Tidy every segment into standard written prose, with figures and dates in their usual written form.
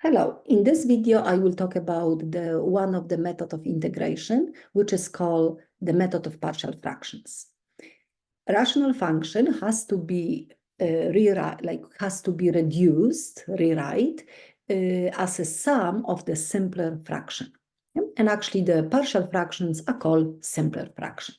Hello, in this video, I will talk about one of the method of integration, which is called the method of partial fractions. A rational function has to be reduced as a sum of the simpler fraction. And actually the partial fractions are called simpler fraction.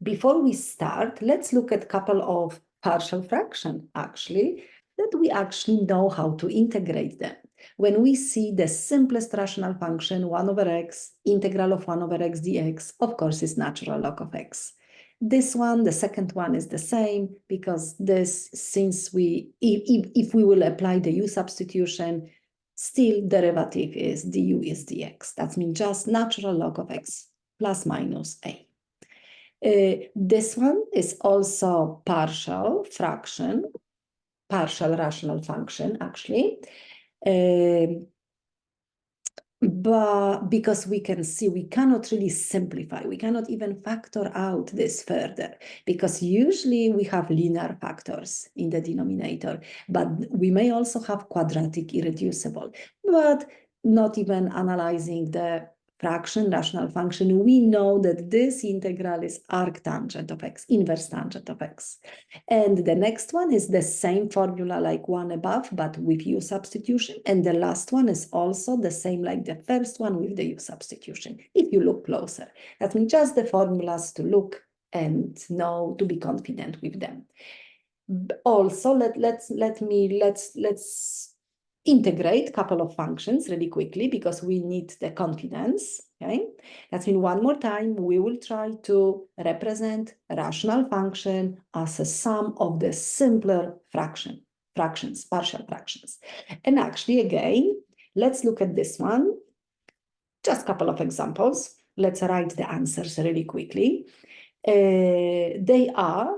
Before we start, let's look at a couple of partial fractions actually, that we actually know how to integrate them. When we see the simplest rational function, 1 over x, integral of 1 over x dx, of course, is natural log of x. This one, the second one, is the same because this, since if we will apply the u substitution, still derivative is du is dx. That means just natural log of x plus minus a. This one is also partial fraction, partial rational function, actually. But because we can see, we cannot really simplify, we cannot even factor out this further, because usually we have linear factors in the denominator, but we may also have quadratic irreducible, but not even analyzing the fraction, rational function, we know that this integral is arctangent of x, inverse tangent of x. And the next one is the same formula like one above, but with u substitution. And the last one is also the same like the first one with the u substitution, if you look closer. That means just the formulas to look and know, to be confident with them. Also, let's integrate a couple of functions really quickly because we need the confidence, okay? That means one more time, we will try to represent a rational function as a sum of the simpler fractions, partial fractions. And actually, again, let's look at this one. Just a couple of examples. Let's write the answers really quickly. They are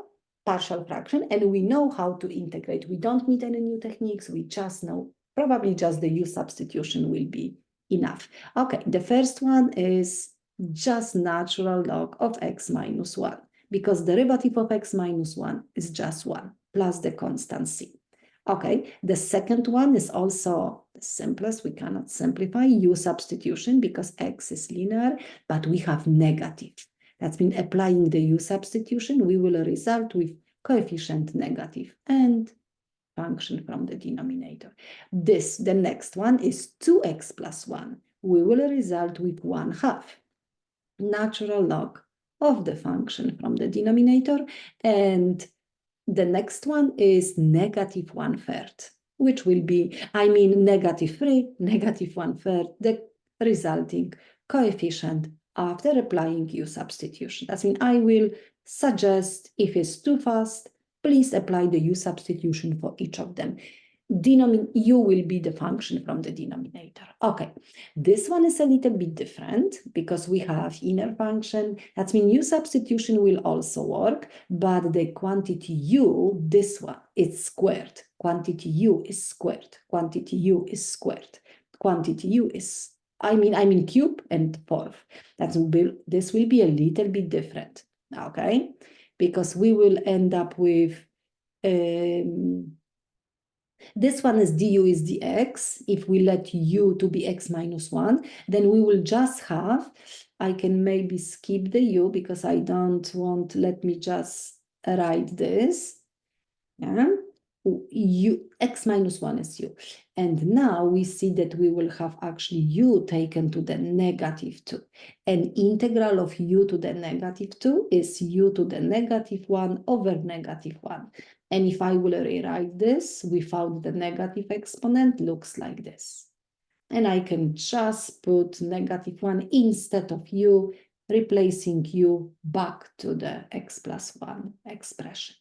partial fraction, and we know how to integrate. We don't need any new techniques. We just know probably just the u substitution will be enough. Okay, the first one is just natural log of x minus 1, because derivative of x minus 1 is just 1 plus the constant c. Okay, the second one is also the simplest. We cannot simplify u substitution because x is linear, but we have negative. That's been applying the u substitution, we will result with coefficient negative and function from the denominator. The next one is 2x plus 1. We will result with 1/2 natural log of the function from the denominator. And the next one is negative 1/3, which will be, negative 3, negative 1/3, the resulting coefficient after applying u substitution. That means I will suggest, if it's too fast, please apply the u substitution for each of them. U will be the function from the denominator. Okay, this one is a little bit different because we have inner function. That means u substitution will also work, but the quantity u, this one, it's squared. Quantity u is squared. Quantity u is squared. Quantity u is, cube and fourth. This will be a little bit different, okay? Because we will end up with, this one is du is dx. If we let u to be x minus 1, then we will just have, I can maybe skip the u because I don't want, let me just write this. Yeah. X minus 1 is u. And now we see that we will have actually u taken to the negative 2. And integral of u to the negative 2 is u to the negative 1 over negative 1. And if I will rewrite this without the negative exponent, looks like this. And I can just put negative 1 instead of u, replacing u back to the x plus 1 expression.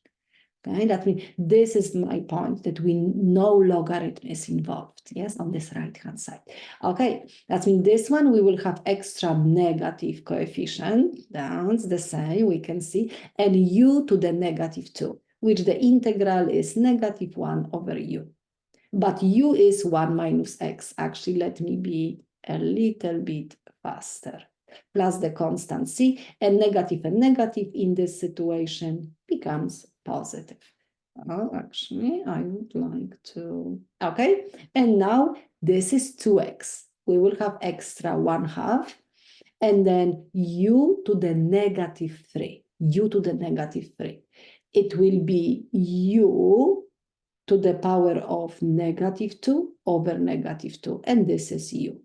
Okay, that means this is my point, that we know logarithm is involved, yes, on this right-hand side. Okay, that means this one we will have extra negative coefficient, that's the same, we can see, and u to the negative 2, which the integral is negative 1 over u. But u is 1 minus x. Actually, let me be a little bit faster. Plus the constant c, and negative in this situation becomes positive. Oh, actually, I would like to, okay. And now this is 2x. We will have extra 1/2. And then u to the -3, u to the -3. It will be u to the power of -2 over -2. And this is u.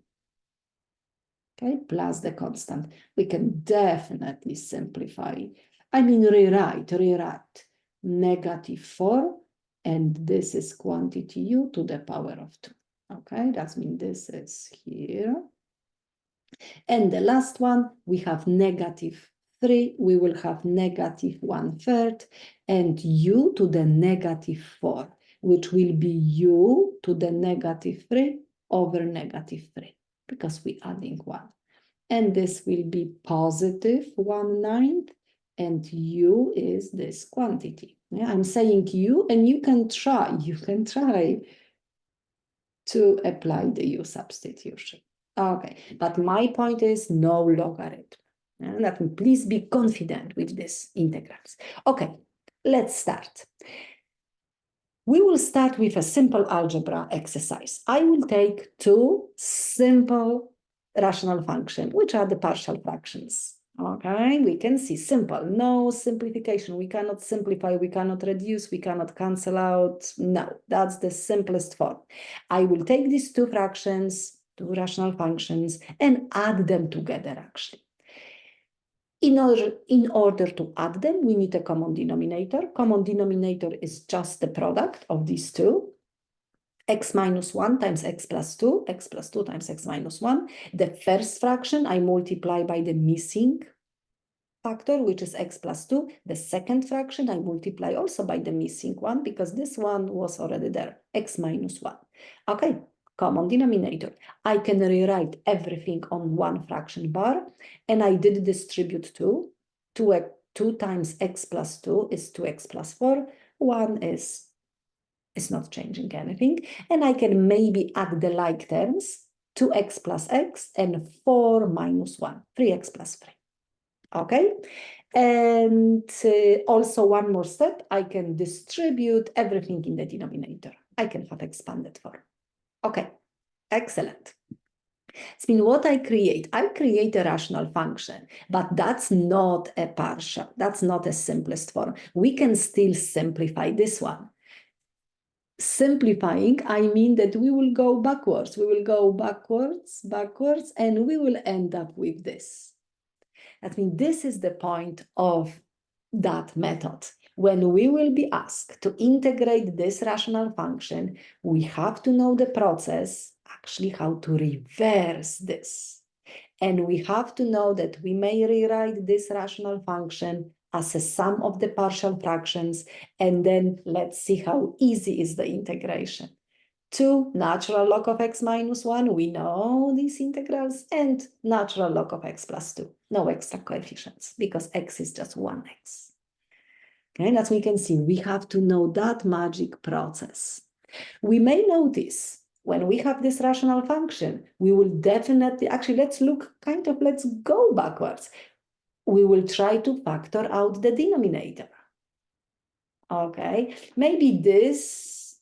Okay, plus the constant. We can definitely simplify. I mean, rewrite. -4, and this is quantity u to the power of 2. Okay, that means this is here. And the last one, we have -3, we will have -1/3, and u to the -4, which will be u to the -3 over -3, because we're adding 1. And this will be positive 1/9, and u is this quantity. Yeah, I'm saying u, and you can try to apply the u substitution. Okay, but my point is no logarithm. And that means please be confident with these integrals. Okay, let's start. We will start with a simple algebra exercise. I will take 2 simple rational functions, which are the partial fractions. Okay, we can see simple, no simplification. We cannot simplify, we cannot reduce, we cannot cancel out. No, that's the simplest form. I will take these 2 fractions, 2 rational functions, and add them together actually. In order to add them, we need a common denominator. Common denominator is just the product of these 2. X minus 1 times x plus 2, x plus 2 times x minus 1. The first fraction I multiply by the missing factor, which is x plus 2. The second fraction I multiply also by the missing one, because this one was already there, x minus 1. Okay, common denominator. I can rewrite everything on one fraction bar, and I did distribute 2. 2 times x plus 2 is 2x plus 4. 1 is not changing anything. And I can maybe add the like terms, 2x plus x and 4 minus 1, 3x plus 3. Okay, and also one more step, I can distribute everything in the denominator. I can have expanded form. Okay, excellent. It's been what I create a rational function, but that's not a partial, that's not a simplest form. We can still simplify this one. Simplifying, I mean that we will go backwards. We will go backwards, and we will end up with this. I mean, this is the point of that method. When we will be asked to integrate this rational function, we have to know the process, actually how to reverse this. And we have to know that we may rewrite this rational function as a sum of the partial fractions, and then let's see how easy is the integration. 2 natural log of x minus 1, we know these integrals, and natural log of x plus 2, no extra coefficients, because x is just 1x. Okay, as we can see, we have to know that magic process. We may notice when we have this rational function, we will definitely, actually, let's go backwards. We will try to factor out the denominator. Okay, maybe this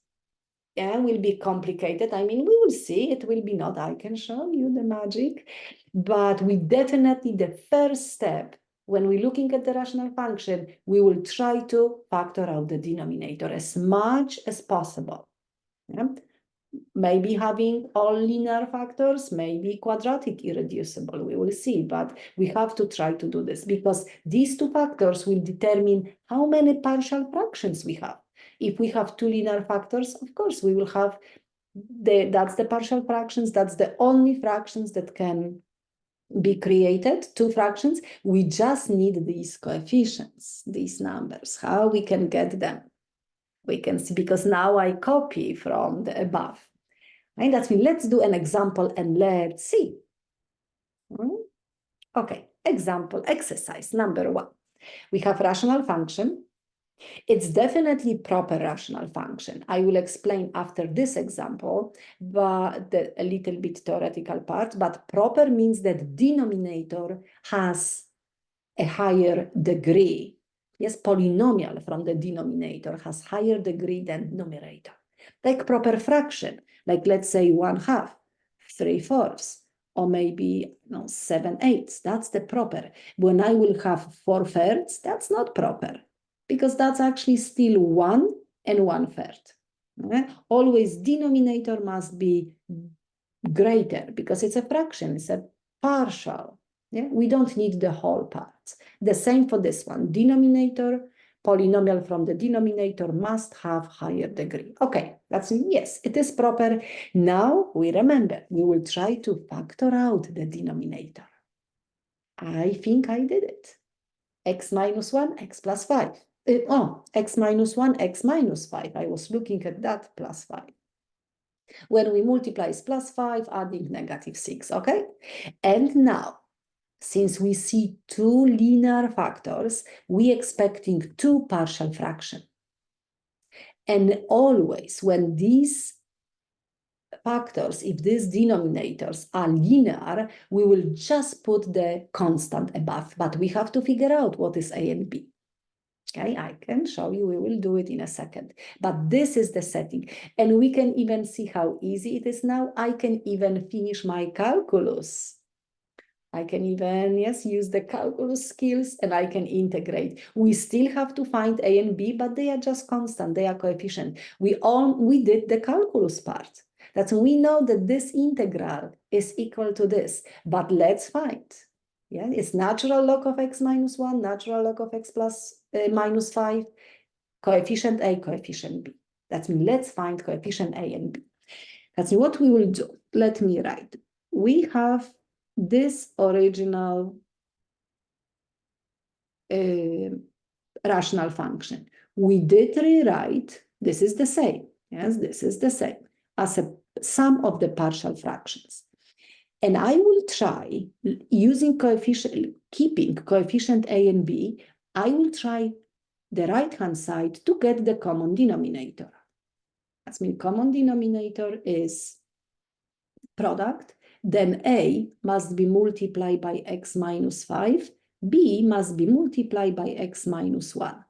will be complicated. I mean, we will see, it will be not, I can show you the magic, but we definitely, the first step, when we're looking at the rational function, we will try to factor out the denominator as much as possible. Yeah? Maybe having all linear factors, maybe quadratic irreducible, we will see, but we have to try to do this because these 2 factors will determine how many partial fractions we have. If we have 2 linear factors, of course, we will have that's the partial fractions, that's the only fractions that can be created, 2 fractions. We just need these coefficients, these numbers, how we can get them. We can see, because now I copy from the above. And that's me. Let's do an example and let's see. Okay, example, exercise number 1. We have rational function. It's definitely proper rational function. I will explain after this example, but a little bit theoretical part, but proper means that denominator has a higher degree. Yes, polynomial from the denominator has higher degree than numerator. Like proper fraction, like let's say 1/2, 3/4, or maybe 7/8. That's the proper. When I will have 4/3, that's not proper, because that's actually still 1 and 1/3. Always denominator must be greater because it's a fraction, it's a partial. Yeah? We don't need the whole parts. The same for this one. Denominator, polynomial from the denominator must have higher degree. Okay, that's yes, it is proper. Now we remember, we will try to factor out the denominator. I think I did it. X minus 1, x plus 5. X minus 1, x minus 5. I was looking at that plus 5. When we multiply is plus 5, adding -6, okay? And now, since we see two linear factors, we expecting two partial fractions. And always when these factors, if these denominators are linear, we will just put the constant above, but we have to figure out what is A and B. Okay, I can show you, we will do it in a second, but this is the setting. And we can even see how easy it is now. I can even finish my calculus. I can even, yes, use the calculus skills and I can integrate. We still have to find A and B, but they are just constant, they are coefficient. We did the calculus part. That's when we know that this integral is equal to this, but let's find. Yeah, it's natural log of x minus 1, natural log of x plus minus 5, coefficient A, coefficient B. That means let's find coefficient A and B. That's what we will do. Let me write. We have this original rational function. We did rewrite, this is the same, yes, this is the same, as a sum of the partial fractions. And I will try, using coefficient, keeping coefficient A and B, I will try the right-hand side to get the common denominator. That means common denominator is product, then A must be multiplied by x minus 5, B must be multiplied by x minus 1.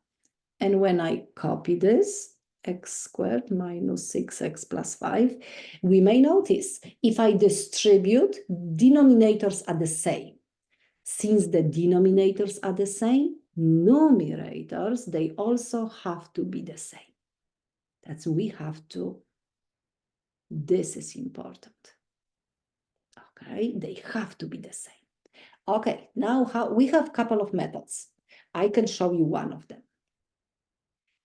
And when I copy this, x squared minus 6x plus 5, we may notice if I distribute, denominators are the same. Since the denominators are the same, numerators, they also have to be the same. That's we have to, this is important. Okay, they have to be the same. Okay, now we have a couple of methods. I can show you one of them.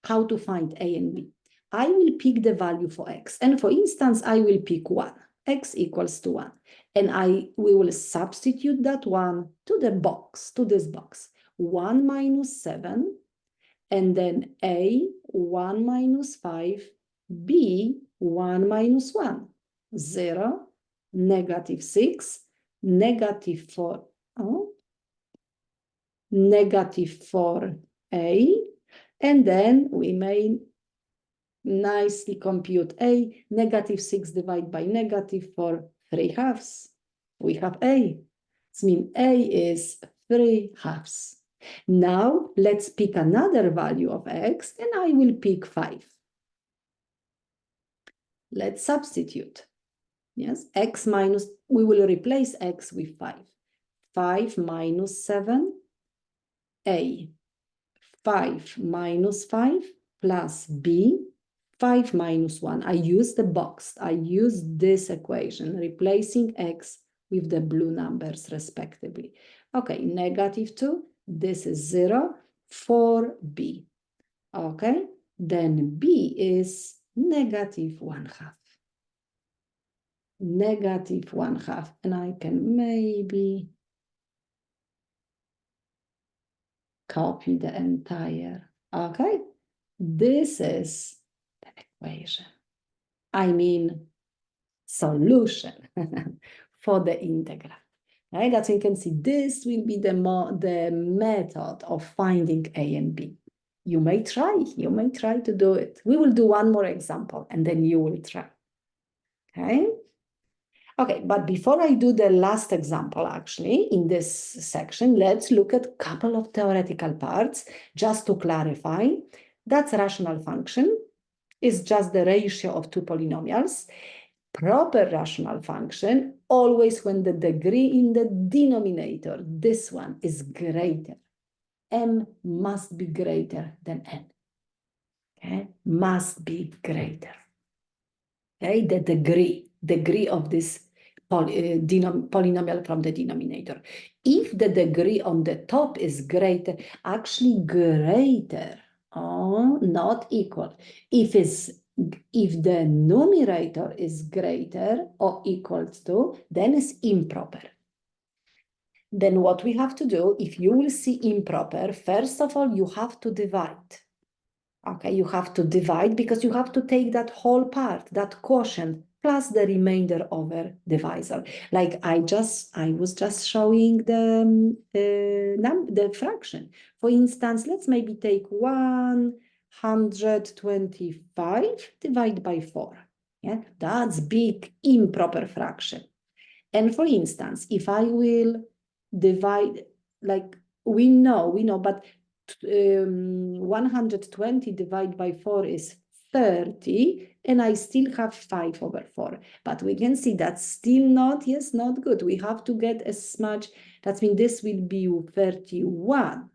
How to find A and B. I will pick the value for x. And for instance, I will pick 1. X equals to 1. And we will substitute that 1 to the box, to this box. 1 minus 7. And then A, 1 minus 5. B, 1 minus 1. 0, -6, -4. -4A. And then we may nicely compute A, -6 divided by -4, 3/2. We have A. This means A is 3/2. Now let's pick another value of x, and I will pick 5. Let's substitute. Yes, x minus, we will replace x with 5. 5 minus 7, A. 5 minus 5 plus B, 5 minus 1. I use the box. I use this equation, replacing x with the blue numbers respectively. Okay, -2, this is 0, 4B. Okay, then B is -1/2. -1/2, and I can maybe copy the entire, okay? This is the equation. I mean, solution for the integral. Right? As you can see, this will be the method of finding A and B. You may try to do it. We will do one more example and then you will try. Okay? Okay, but before I do the last example, actually, in this section, let's look at a couple of theoretical parts just to clarify. That's rational function is just the ratio of two polynomials. Proper rational function, always when the degree in the denominator, this one, is greater. M must be greater than N. Okay, must be greater. Okay, the degree of this polynomial from the denominator. If the degree on the top is greater, actually greater, not equal. If the numerator is greater or equal to, then it's improper. Then what we have to do, if you will see improper, first of all, you have to divide. Okay, you have to divide because you have to take that whole part, that quotient, plus the remainder over divisor. Like I was just showing the fraction. For instance, let's maybe take 125 divided by 4. Yeah, that's big improper fraction. And for instance, if I will divide, like we know, but 120 divided by 4 is 30, and I still have 5 over 4. But we can see that's still not good. We have to get as much, that means this will be 31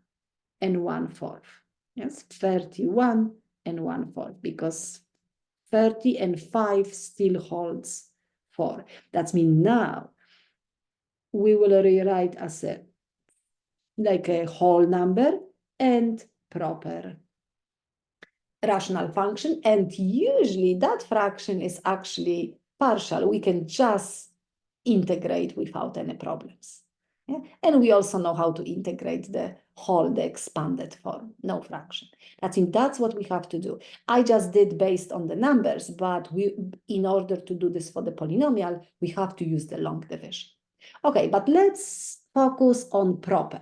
and 1/4. Yes, 31 and 1/4, because 30 and 5 still holds 4. That means now we will rewrite as a whole number and proper rational function. And usually that fraction is actually partial. We can just integrate without any problems. Yeah? And we also know how to integrate the whole, the expanded form, no fraction. That's what we have to do. I just did based on the numbers, but in order to do this for the polynomial, we have to use the long division. Okay, but let's focus on proper.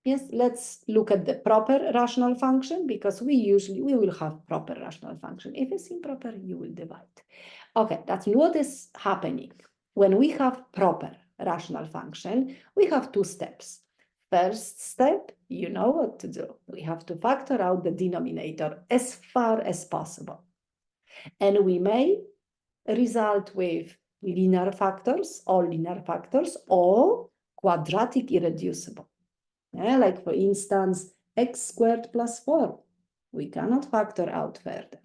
Let's look at the proper rational function, because we will have proper rational function. If it's improper, you will divide. Okay, that's what is happening. When we have proper rational function, we have two steps. First step, you know what to do. We have to factor out the denominator as far as possible. And we may result with linear factors, all linear factors, or quadratic irreducible. Yeah, like for instance, x squared plus 4. We cannot factor out further.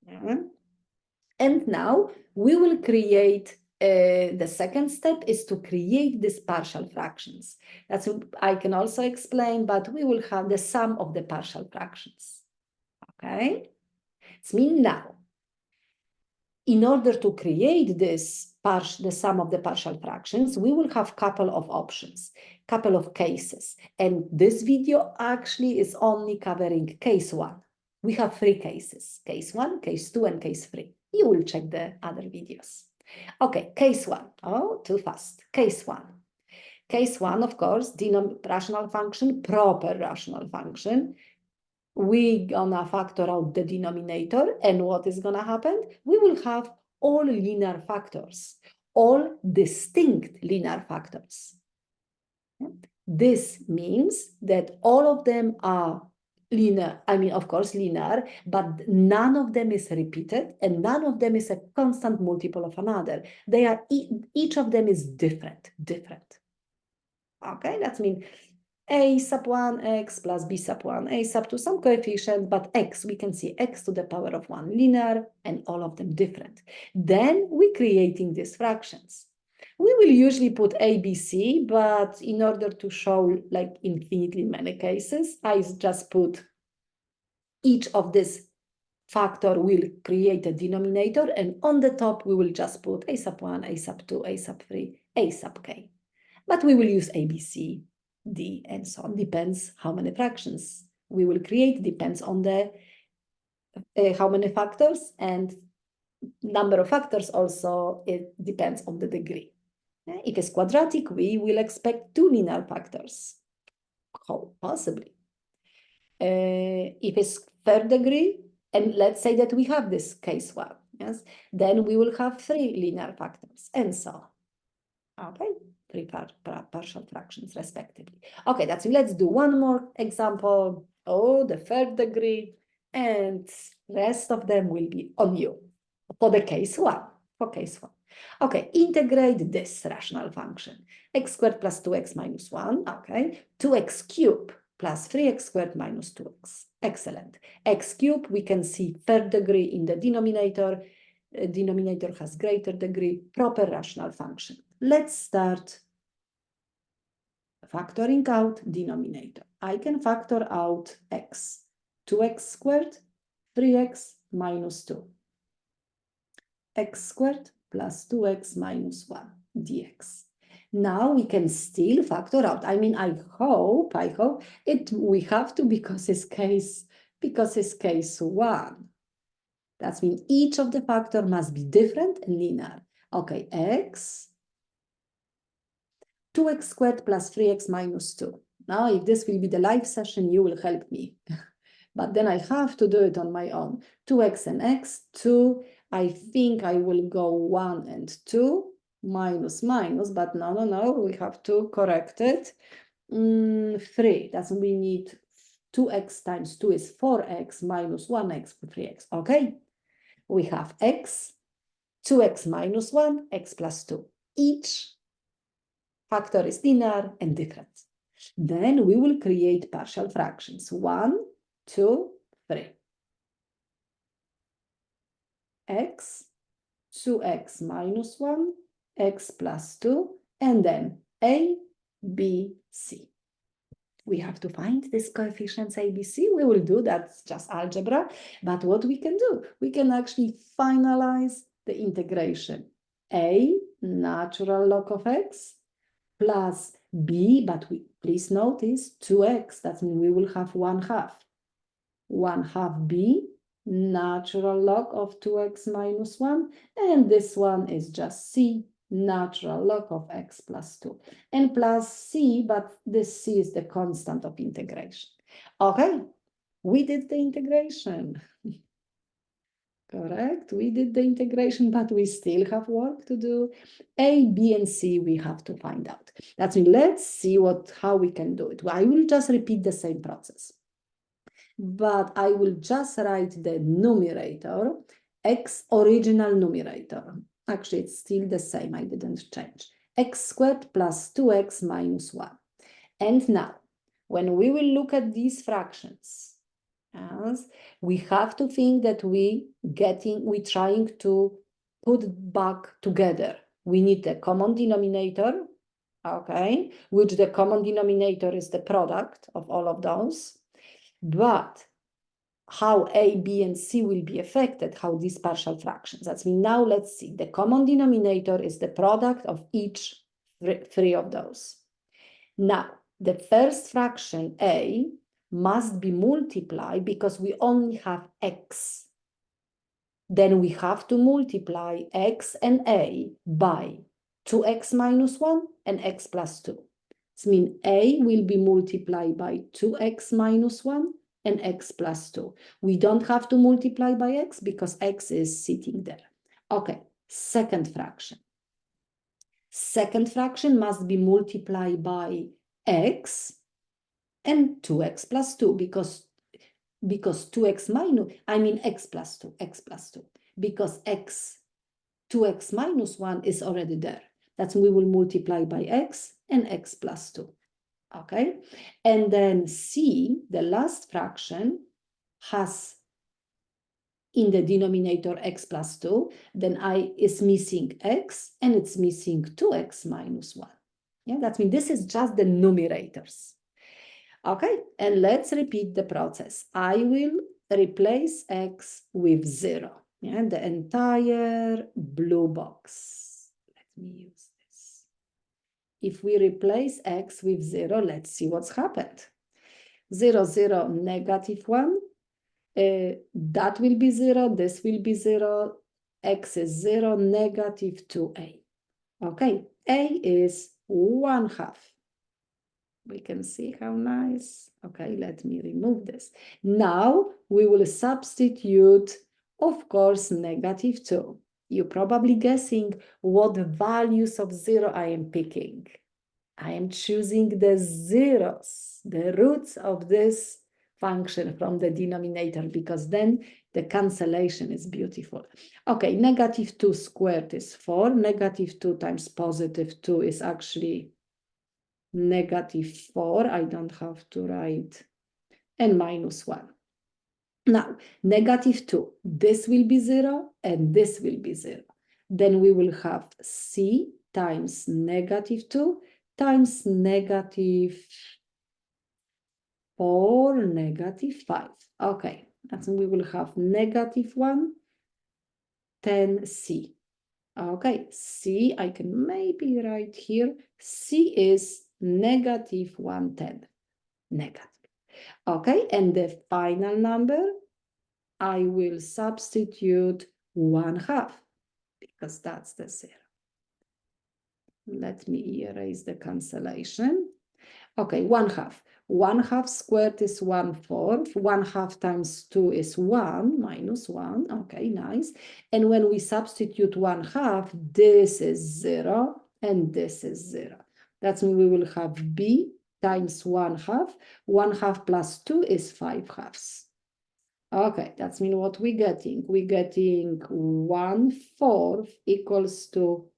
Yeah. And now we will create, the second step is to create these partial fractions. That's I can also explain, but we will have the sum of the partial fractions. Okay? It means now, in order to create the sum of the partial fractions, we will have a couple of options, couple of cases. And this video actually is only covering case 1. We have 3 cases, case 1, case 2, and case 3. You will check the other videos. Okay, case 1. Oh, too fast. Case 1. Case 1, of course, rational function, proper rational function. We're gonna factor out the denominator, and what is gonna happen? We will have all linear factors, all distinct linear factors. This means that all of them are linear, of course, linear, but none of them is repeated, and none of them is a constant multiple of another. They are, each of them is different. Okay, that means a sub 1 x plus b sub 1, a sub 2, some coefficient, but x, we can see x to the power of 1 linear, and all of them different. Then we're creating these fractions. We will usually put a, b, c, but in order to show like infinitely many cases, I just put each of this factor will create a denominator, and on the top we will just put a sub 1, a sub 2, a sub 3, a sub k. But we will use a, b, c, d, and so on. Depends how many fractions we will create, depends on the how many factors, and number of factors also, it depends on the degree. If it's quadratic, we will expect 2 linear factors. How possibly? If it's third degree, and let's say that we have this case 1, Yes, then we will have 3 linear factors, and so on. Okay, 3 partial fractions respectively. Okay, that's it. Let's do one more example. Oh, the 3rd degree, and rest of them will be on you for the case 1. For case 1. Okay, integrate this rational function. X squared plus 2x minus 1. Okay, 2x cubed plus 3x squared minus 2x. Excellent. X cubed, we can see 3rd degree in the denominator. Denominator has greater degree, proper rational function. Let's start factoring out denominator. I can factor out x. 2x squared, 3x minus 2. X squared plus 2x minus 1 dx. Now we can still factor out. I mean, I hope we have to because it's case 1. That means each of the factor must be different and linear. Okay, 2x squared plus 3x minus 2. Now, if this will be the live session, you will help me. But then I have to do it on my own. 2x and x, 2. I think I will go 1 and 2, minus, but no, we have to correct it. 3, that's we need 2x times 2 is 4x minus 1x for 3x, okay? We have x, 2x minus 1, x plus 2. Each factor is linear and different. Then we will create partial fractions. 1, 2, 3. X, 2x minus 1, x plus 2, and then a, b, c. We have to find these coefficients a, b, c. We will do that, just algebra. But what we can do? We can actually finalize the integration. A, natural log of x, plus b, but please notice 2x, that means we will have 1/2. 1/2 b, natural log of 2x minus 1, and this one is just c, natural log of x plus 2, and plus c, but this c is the constant of integration. Okay, we did the integration. Correct, we did the integration, but we still have work to do. A, B, and C we have to find out. That's mean, let's see how we can do it. I will just repeat the same process. But I will just write the numerator, x original numerator. Actually, it's still the same, I didn't change. X squared plus 2x minus 1. And now, when we will look at these fractions, yes, we have to think that we're trying to put back together. We need a common denominator, okay, which the common denominator is the product of all of those. But how A, B, and C will be affected, how these partial fractions. That's mean now let's see. The common denominator is the product of each 3 of those. Now, the first fraction A must be multiplied because we only have x. Then we have to multiply x and a by 2x minus 1 and x plus 2. This means a will be multiplied by 2x minus 1 and x plus 2. We don't have to multiply by x because x is sitting there. Okay, second fraction. Second fraction must be multiplied by x and 2x plus 2 because 2x minus, I mean x plus 2, because 2x minus 1 is already there. That's we will multiply by x and x plus 2, okay? And then c, the last fraction, has in the denominator x plus 2, then I is missing x and it's missing 2x minus 1. Yeah, that means this is just the numerators. Okay, and let's repeat the process. I will replace x with 0. Yeah, the entire blue box. Let me use this. If we replace x with 0, let's see what's happened. 0, 0, negative 1. That will be 0, this will be 0. X is 0, negative 2a. Okay, a is 1/2. We can see how nice. Okay, let me remove this. Now we will substitute Of course, -2. You're probably guessing what values of 0 I am picking. I am choosing the zeros, the roots of this function from the denominator, because then the cancellation is beautiful. Okay, -2 squared is 4. -2 times +2 is actually -4. I don't have to write, and -1. Now, -2, this will be 0, and this will be 0. Then we will have c times -2 times -4, -5. Okay, and we will have -1, 10c. Okay, c, I can maybe write here, c is -1/10, negative. Okay, and the final number, I will substitute 1/2, because that's the 0. Let me erase the cancellation. Okay, 1/2. 1/2 squared is 1/4. 1/2 times 2 is 1, -1. Okay, nice. And when we substitute 1/2, this is 0, and this is 0. That means we will have b times 1/2. 1/2 plus 2 is 5/2. Okay, that's mean what we're getting. We're getting 1/4 equals to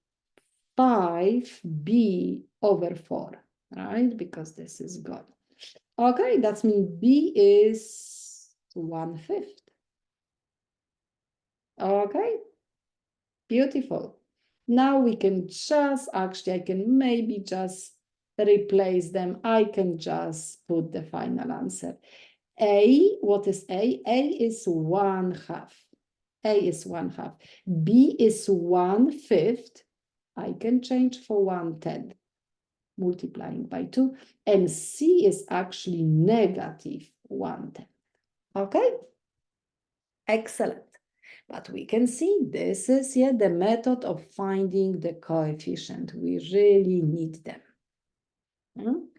5b/4, right? Because this is gone. Okay, that means b is 1/5. Okay, beautiful. Now we can just, actually, I can maybe just replace them. I can just put the final answer. A, what is A? A is 1/2. A is 1/2. B is 1/5. I can change for 1/10, multiplying by 2. And C is actually -1/10. Okay? Excellent. But we can see this is the method of finding the coefficient. We really need them.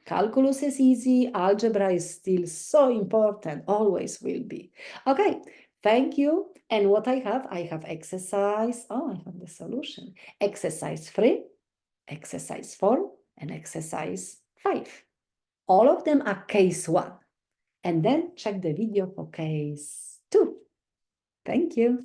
Calculus is easy. Algebra is still so important, always will be. Okay, thank you. And what I have exercise. Oh, I have the solution. Exercise 3, exercise 4, and exercise 5. All of them are case 1. And then check the video for case 2. Thank you.